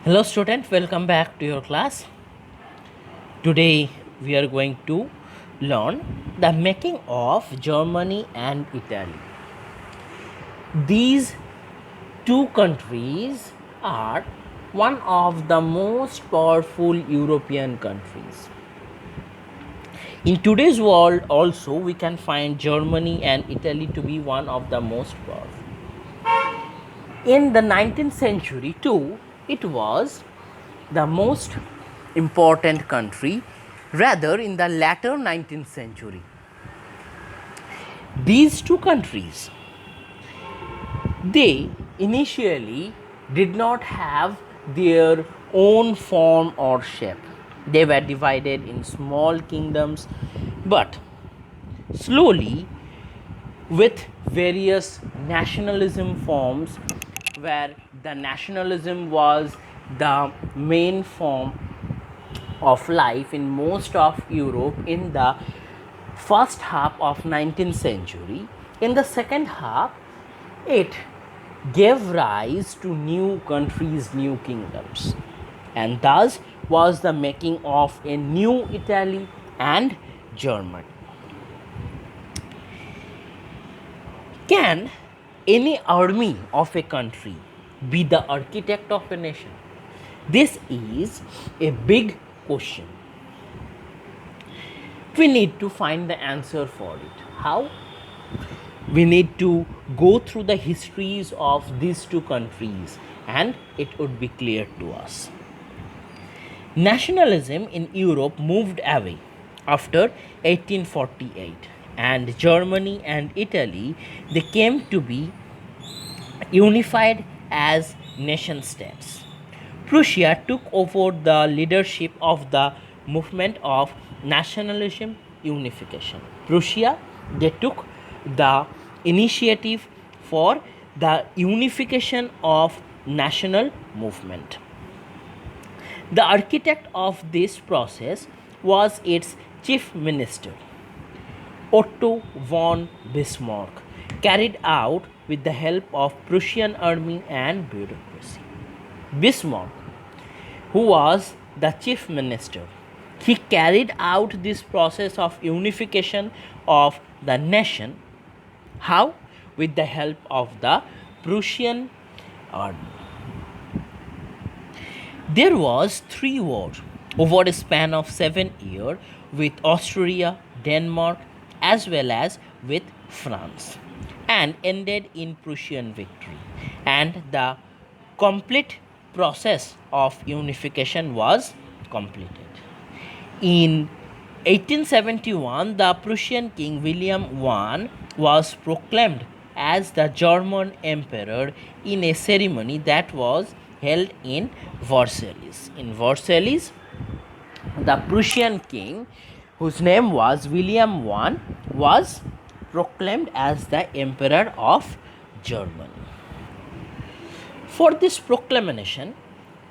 Hello student, welcome back to your class. Today we are going to learn the making of Germany and Italy. These two countries are one of the most powerful European countries. In today's world also we can find Germany and Italy to be one of the most powerful. In the 19th century too, it was the most important country, rather in the latter 19th century. These two countries, they initially did not have their own form or shape. They were divided in small kingdoms, but slowly, with various nationalism forms, where the nationalism was the main form of life in most of Europe in the first half of 19th century. In the second half, it gave rise to new countries, new kingdoms, and thus was the making of a new Italy and Germany. Can any army of a country be the architect of a nation? This is a big question. We need to find the answer for it. How? We need to go through the histories of these two countries and it would be clear to us. Nationalism in Europe moved away after 1848, and Germany and Italy, they came to be unified as nation states. Prussia took over the leadership of the movement of nationalism unification. Prussia, they took the initiative for the unification of national movement. The architect of this process was its chief minister, Otto von Bismarck, carried out with the help of Prussian army and bureaucracy. Bismarck, who was the chief minister, he carried out this process of unification of the nation. How? With the help of the Prussian army. There was 3 wars over a span of 7 years with Austria, Denmark, as well as with France, and ended in Prussian victory. And the complete process of unification was completed. In 1871, the Prussian King William I was proclaimed as the German Emperor in a ceremony that was held in Versailles. In Versailles, the Prussian king, whose name was William I, was proclaimed as the Emperor of Germany. For this proclamation,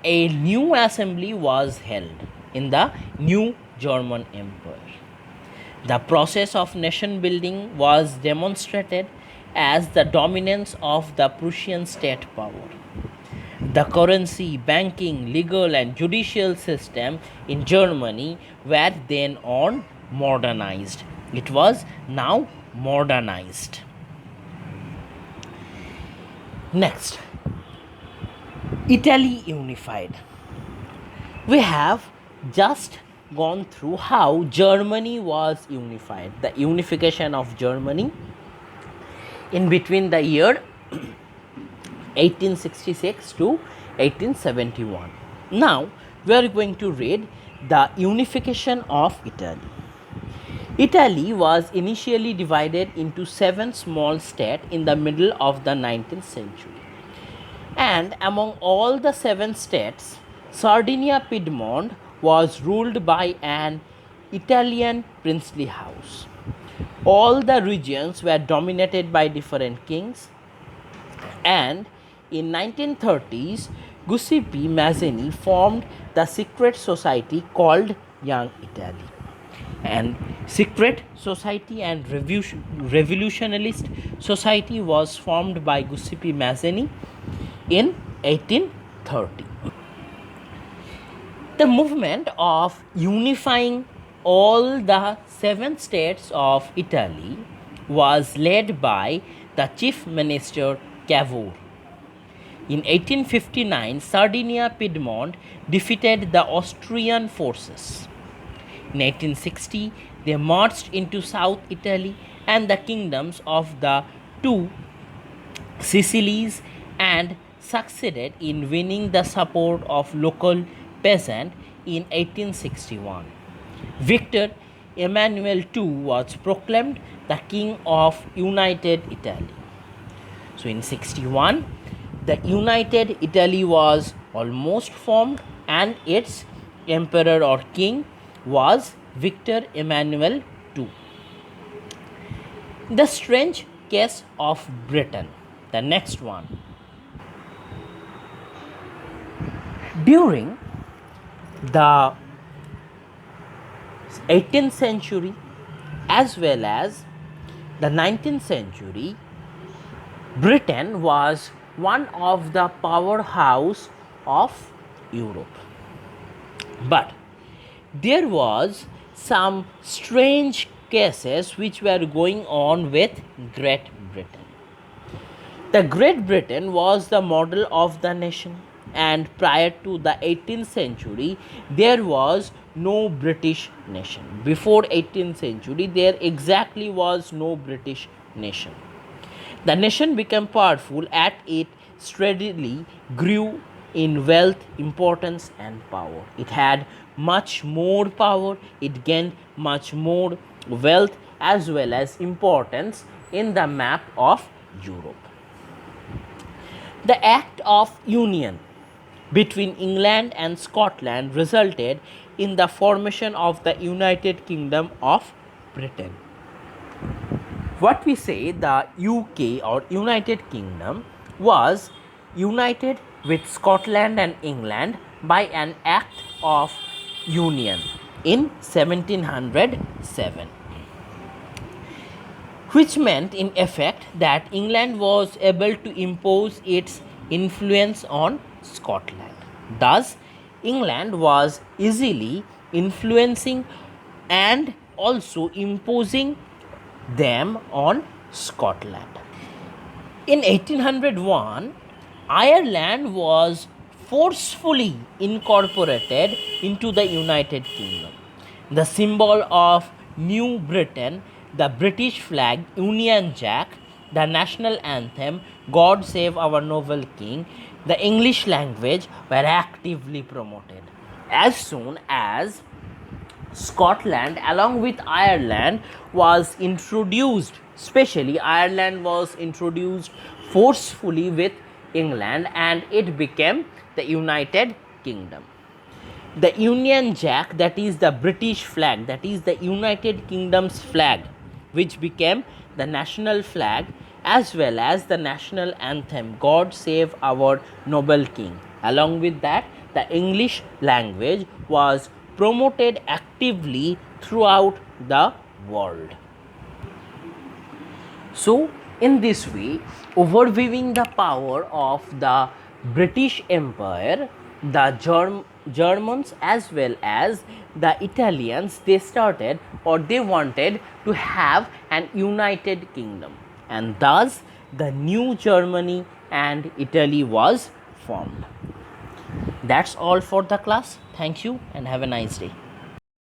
a new assembly was held in the new German Empire. The process of nation building was demonstrated as the dominance of the Prussian state power. The currency, banking, legal, and judicial system in Germany were then on modernized. It was now modernized. Next, Italy unified. We have just gone through how Germany was unified, the unification of Germany in between the year 1866 to 1871. Now we are going to read the unification of Italy. Italy was initially divided into 7 small states in the middle of the 19th century. And among all the 7 states, Sardinia Piedmont was ruled by an Italian princely house. All the regions were dominated by different kings, and in 1930s, Giuseppe Mazzini formed the secret society called Young Italy. And secret society and revolutionist society was formed by Giuseppe Mazzini in 1830. The movement of unifying all the seven states of Italy was led by the chief minister Cavour. In 1859, Sardinia Piedmont defeated the Austrian forces. In 1860, they marched into South Italy and the kingdoms of the two Sicilies and succeeded in winning the support of local peasants in 1861. Victor Emmanuel II was proclaimed the King of United Italy. So in 61, the United Italy was almost formed and its emperor or king was Victor Emmanuel II. The strange case of Britain. The next one. During the 18th century as well as the 19th century, Britain was one of the powerhouse of Europe. But there was some strange cases which were going on with Great Britain. The Great Britain was the model of the nation, and prior to the 18th century there was no British nation. Before 18th century there exactly was no British nation. The nation became powerful as it steadily grew in wealth, importance, and power. It had much more power, it gained much more wealth as well as importance in the map of Europe. The Act of Union between England and Scotland resulted in the formation of the United Kingdom of Britain. What we say, the UK or United Kingdom was united with Scotland and England by an Act of Union in 1707, which meant in effect that England was able to impose its influence on Scotland. Thus, England was easily influencing and also imposing them on Scotland. In 1801, Ireland was forcefully incorporated into the United Kingdom. The symbol of New Britain, the British flag, Union Jack, the national anthem, God Save Our Noble King, the English language were actively promoted. As soon as Scotland along with Ireland was introduced, especially Ireland was introduced forcefully with England and it became the United Kingdom. The Union Jack, that is the British flag, that is the United Kingdom's flag, which became the national flag, as well as the national anthem, God Save Our Noble King. Along with that, the English language was promoted actively throughout the world. So, in this way, overviewing the power of the British Empire, the Germans as well as the Italians, they started or they wanted to have an united kingdom, and thus the new Germany and Italy was formed. That's all for the class. Thank you and have a nice day.